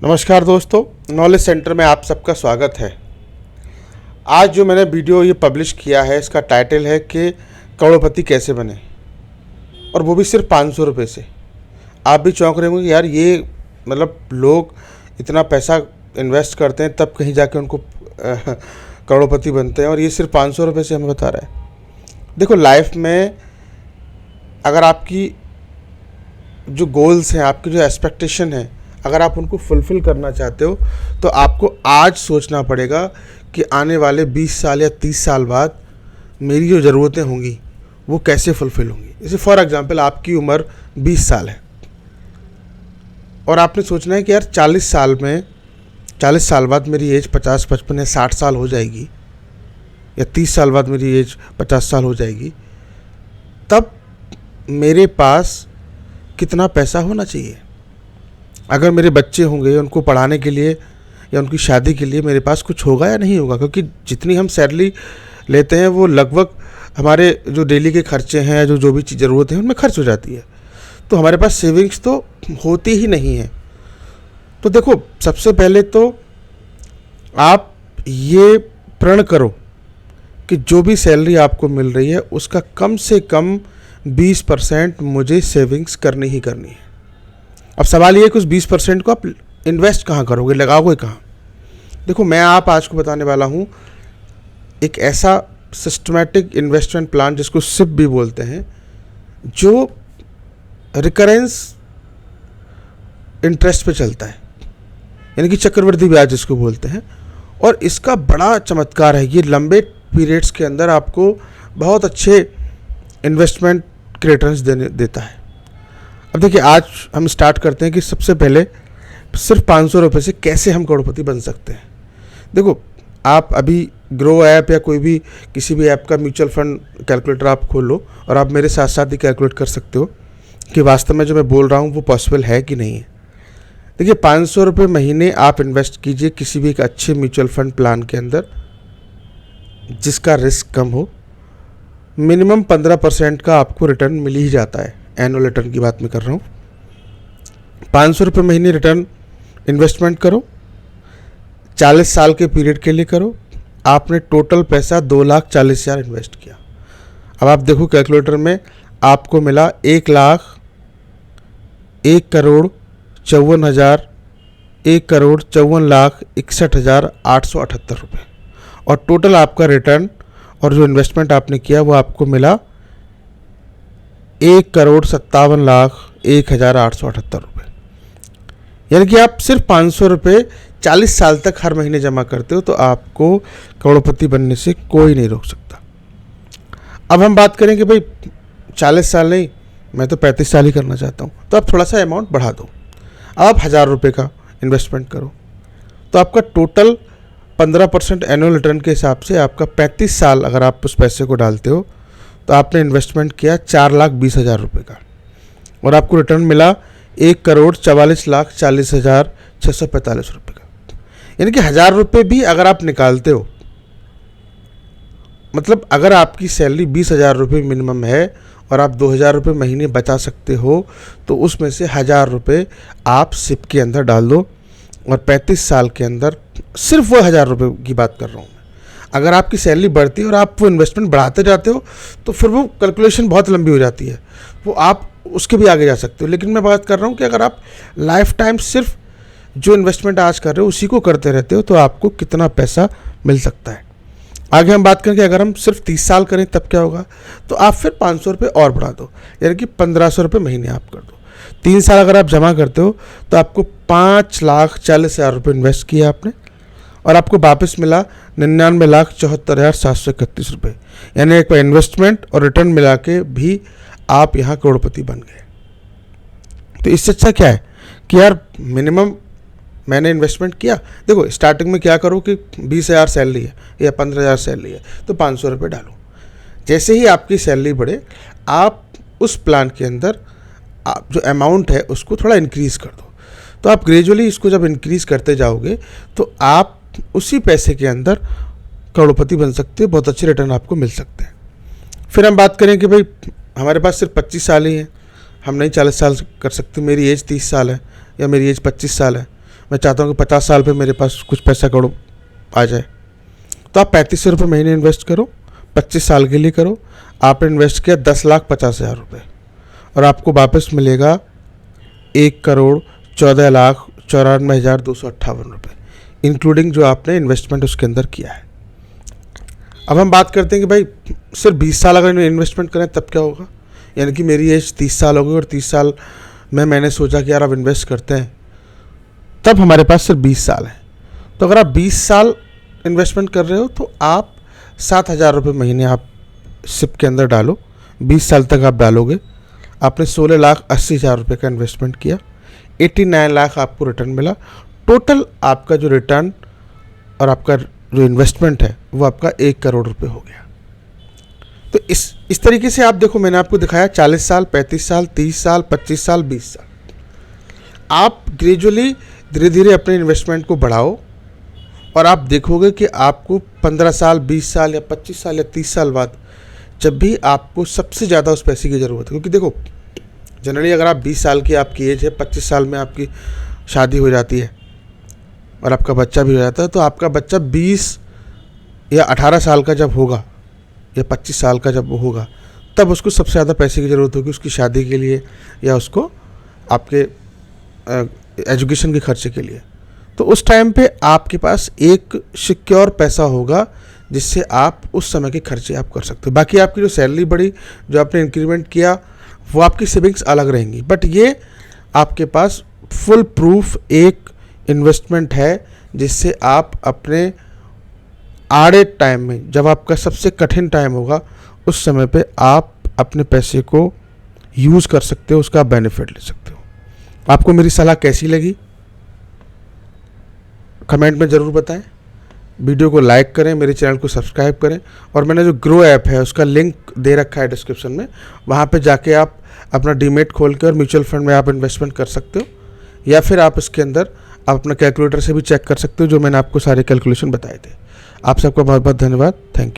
नमस्कार दोस्तों, knowledge centre में आप सबका स्वागत है। आज जो मैंने वीडियो ये पब्लिश किया है, इसका टाइटल है कि करोड़पति कैसे बने, और वो भी सिर्फ 500 रुपये से। आप भी चौंक रहे होंगे कि यार ये मतलब लोग इतना पैसा इन्वेस्ट करते हैं तब कहीं जाके उनको करोड़पति बनते हैं, और ये सिर्फ 500 रुपये से हमें बता रहा है। देखो, लाइफ में अगर आपकी जो गोल्स हैं, आपकी जो एक्सपेक्टेशन है, अगर आप उनको फुलफ़िल करना चाहते हो तो आपको आज सोचना पड़ेगा कि आने वाले 20 साल या 30 साल बाद मेरी जो ज़रूरतें होंगी वो कैसे फुलफ़िल होंगी। जैसे फॉर एग्ज़ाम्पल, आपकी उम्र 20 साल है और आपने सोचना है कि यार 40 साल बाद मेरी एज 50, 55 या 60 साल हो जाएगी, या 30 साल बाद मेरी एज 50 साल हो जाएगी, तब मेरे पास कितना पैसा होना चाहिए। अगर मेरे बच्चे होंगे, उनको पढ़ाने के लिए या उनकी शादी के लिए मेरे पास कुछ होगा या नहीं होगा, क्योंकि जितनी हम सैलरी लेते हैं वो लगभग हमारे जो डेली के खर्चे हैं, जो भी चीज़ ज़रूरत है उनमें खर्च हो जाती है। तो हमारे पास सेविंग्स तो होती ही नहीं है। तो देखो, सबसे पहले तो आप ये प्रण करो कि जो भी सैलरी आपको मिल रही है उसका कम से कम 20% मुझे सेविंग्स करनी ही करनी है। अब सवाल ये है कि उस 20% को आप इन्वेस्ट कहाँ करोगे, लगाओगे कहाँ। देखो, मैं आज को बताने वाला हूँ एक ऐसा सिस्टमैटिक इन्वेस्टमेंट प्लान जिसको सिप भी बोलते हैं, जो रिकरेंस इंटरेस्ट पे चलता है, यानी कि चक्रवृद्धि ब्याज जिसको बोलते हैं। और इसका बड़ा चमत्कार है, ये लंबे पीरियड्स के अंदर आपको बहुत अच्छे इन्वेस्टमेंट के रिटर्न्स देता है। अब देखिए, आज हम स्टार्ट करते हैं कि सबसे पहले सिर्फ 500 रुपये से कैसे हम करोड़पति बन सकते हैं। देखो, आप अभी ग्रो ऐप या कोई भी किसी भी ऐप का म्यूचुअल फंड कैलकुलेटर आप खोल लो और आप मेरे साथ साथ ही कैलकुलेट कर सकते हो कि वास्तव में जो मैं बोल रहा हूँ वो पॉसिबल है कि नहीं है। देखिए, 500 रुपये महीने आप इन्वेस्ट कीजिए किसी भी एक अच्छे म्यूचुअल फंड प्लान के अंदर जिसका रिस्क कम हो। मिनिमम 15% का आपको रिटर्न मिल ही जाता है। एनुअल रिटर्न की बात मैं कर रहा हूँ। 500 रुपये महीने रिटर्न इन्वेस्टमेंट करो, 40 साल के पीरियड के लिए करो। आपने टोटल पैसा 2,40,000 इन्वेस्ट किया। अब आप देखो कैलकुलेटर में आपको मिला 1,54,61,878 रुपये, और टोटल आपका रिटर्न और जो इन्वेस्टमेंट आपने किया वो आपको मिला 1,57,01,878 रुपये। यानी कि आप सिर्फ 500 रुपये 40 साल तक हर महीने जमा करते हो तो आपको करोड़पति बनने से कोई नहीं रोक सकता। अब हम बात करें कि भाई 40 साल नहीं, मैं तो 35 साल ही करना चाहता हूँ, तो आप थोड़ा सा अमाउंट बढ़ा दो। आप 1,000 रुपये का इन्वेस्टमेंट करो तो आपका टोटल 15% एनुअल रिटर्न के हिसाब से आपका 35 साल अगर आप उस पैसे को डालते हो तो आपने इन्वेस्टमेंट किया 4,20,000 रुपये का, और आपको रिटर्न मिला 1,44,40,645 रुपये का। यानी कि 1,000 रुपये भी अगर आप निकालते हो, मतलब अगर आपकी सैलरी 20,000 रुपये मिनिमम है और आप 2,000 रुपये महीने बचा सकते हो, तो उसमें से 1,000 रुपये आप सिप के अंदर डाल दो, और 35 साल के अंदर सिर्फ वो 1,000 रुपये की बात कर रहा हूँ मैं। अगर आपकी सैलरी बढ़ती है और आप वो इन्वेस्टमेंट बढ़ाते जाते हो तो फिर वो कैलकुलेशन बहुत लंबी हो जाती है, वो आप उसके भी आगे जा सकते हो। लेकिन मैं बात कर रहा हूँ कि अगर आप लाइफ टाइम सिर्फ जो इन्वेस्टमेंट आज कर रहे हो उसी को करते रहते हो तो आपको कितना पैसा मिल सकता है। आगे हम बात करें कि अगर हम सिर्फ 30 साल करें तब क्या होगा, तो आप फिर 500 रुपये और बढ़ा दो, यानी कि 1,500 रुपये महीने आप कर दो। 3 साल अगर आप जमा करते हो तो आपको 5,40,000 रुपये इन्वेस्ट किया आपने, और आपको वापस मिला 99,74,731 रुपये। यानी एक इन्वेस्टमेंट और रिटर्न मिला के भी आप यहाँ करोड़पति बन गए। तो इससे अच्छा क्या है कि यार मिनिमम मैंने इन्वेस्टमेंट किया। देखो, स्टार्टिंग में क्या करो कि 20,000 सैलरी है या 15,000 सैलरी है तो 500 रुपये डालो। जैसे ही आपकी सैलरी बढ़े, आप उस प्लान के अंदर आप जो अमाउंट है उसको थोड़ा इंक्रीज़ कर दो। तो आप ग्रेजुअली इसको जब इंक्रीज़ करते जाओगे तो आप उसी पैसे के अंदर करोड़पति बन सकते हो, बहुत अच्छे रिटर्न आपको मिल सकते हैं। फिर हम बात करें कि भाई हमारे पास सिर्फ 25 साल ही हैं, हम नहीं 40 साल कर सकते, मेरी एज 30 साल है या मेरी एज 25 साल है, मैं चाहता हूँ कि 50 साल पे मेरे पास कुछ पैसा करो आ जाए, तो आप 3500 रुपये महीने इन्वेस्ट करो, 25 साल के लिए करो। आपने इन्वेस्ट किया 10,50,000 रुपये और आपको वापस मिलेगा 1,14,94,258 रुपये, इंक्लूडिंग जो आपने इन्वेस्टमेंट उसके अंदर किया है। अब हम बात करते हैं कि भाई सिर्फ 20 साल अगर इन्वेस्टमेंट करें तब क्या होगा, यानी कि मेरी एज 30 साल हो गई और 30 साल में मैंने सोचा कि यार अब इन्वेस्ट करते हैं, तब हमारे पास सिर्फ 20 साल है। तो अगर आप 20 साल इन्वेस्टमेंट कर रहे हो तो आप 7,000 रुपये महीने आप सिप के अंदर डालो, 20 साल तक आप डालोगे। आपने 16,80,000 रुपये का इन्वेस्टमेंट किया, 89 लाख आपको रिटर्न मिला। टोटल आपका जो रिटर्न और आपका जो इन्वेस्टमेंट है वो आपका 1 करोड़ रुपये हो गया। तो इस तरीके से आप देखो, मैंने आपको दिखाया 40 साल, 35 साल, 30 साल, 25 साल, 20 साल। आप ग्रेजुअली धीरे धीरे अपने इन्वेस्टमेंट को बढ़ाओ और आप देखोगे कि आपको 15 साल, 20 साल या 25 साल या 30 साल बाद जब भी आपको सबसे ज़्यादा उस पैसे की ज़रूरत है, क्योंकि देखो जनरली अगर आप 20 साल की आपकी एज है, 25 साल में आपकी शादी हो जाती है और आपका बच्चा भी हो जाता है, तो आपका बच्चा 20 या 18 साल का जब होगा या 25 साल का जब वो होगा, तब उसको सबसे ज़्यादा पैसे की ज़रूरत होगी उसकी शादी के लिए या उसको आपके एजुकेशन के खर्चे के लिए। तो उस टाइम पे आपके पास एक सिक्योर पैसा होगा जिससे आप उस समय के खर्चे आप कर सकते हो। बाकी आपकी जो सैलरी बढ़ी, जो आपने इंक्रीमेंट किया, वो आपकी सेविंग्स अलग रहेंगी, बट ये आपके पास फुल प्रूफ एक इन्वेस्टमेंट है जिससे आप अपने आड़े टाइम में, जब आपका सबसे कठिन टाइम होगा, उस समय पे आप अपने पैसे को यूज़ कर सकते हो, उसका बेनिफिट ले सकते हो। आपको मेरी सलाह कैसी लगी कमेंट में ज़रूर बताएं। वीडियो को लाइक करें, मेरे चैनल को सब्सक्राइब करें और मैंने जो ग्रो ऐप है उसका लिंक दे रखा है डिस्क्रिप्शन में, वहाँ पे जाके आप अपना डीमेट खोल कर म्यूचुअल फंड में आप इन्वेस्टमेंट कर सकते हो, या फिर आप इसके अंदर आप अपना कैलकुलेटर से भी चेक कर सकते हो, जो मैंने आपको सारे कैलकुलेशन बताए थे। आप सबका बहुत बहुत धन्यवाद। Thank you.